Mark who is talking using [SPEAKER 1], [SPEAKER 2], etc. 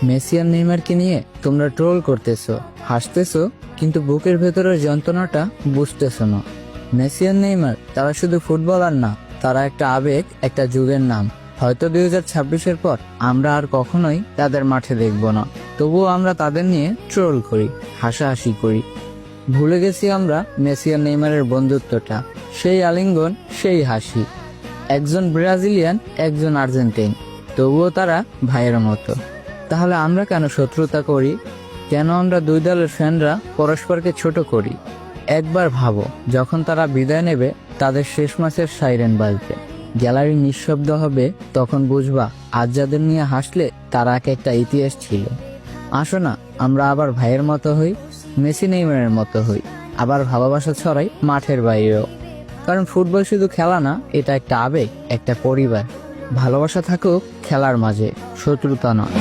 [SPEAKER 1] Messi আর নেইমারকে নিয়ে তোমরা troll করতেছো, হাসতেছো, কিন্তু বুকের ভেতরের যন্ত্রণাটা বুঝতেছো না। মেসি আর নেইমার তারা শুধু ফুটবলার না, তারা একটা আবেগ, একটা যুগের নাম। হয়তো 2026-এর পর আমরা আর কখনোই তাদের মাঠে দেখব না, তবুও আমরা তাদের নিয়ে ট্রোল করি, হাসাহাসি করি। ভুলে গেছি আমরা মেসি আর নেইমারের বন্ধুত্বটা, সেই আলিঙ্গন, সেই হাসি। একজন ব্রাজিলিয়ান, একজন আর্জেন্টাইন, তবুও তারা ভাইয়ের মতো। তাহলে আমরা কেন শত্রুতা করি? কেন আমরা দুই দলের ফ্যানরা পরস্পরকে ছোট করি? একবার ভাবো, যখন তারা বিদায় নেবে, তাদের শেষ ম্যাচের সাইরেন বাজবে, গ্যালারি নিঃশব্দ হবে, তখন বুঝবা আজ যাদের নিয়ে হাসলে তারা একটা ইতিহাস ছিল। আসো না, আমরা আবার ভাইয়ের মতো হই, মেসি নেইমারের মতো হই, আবার ভালোবাসা ছড়াই মাঠের বাইরেও। কারণ ফুটবল শুধু খেলা না, এটা একটা আবেগ, একটা পরিবার। ভালোবাসা থাকুক খেলার মাঝে, শত্রুতা নয়।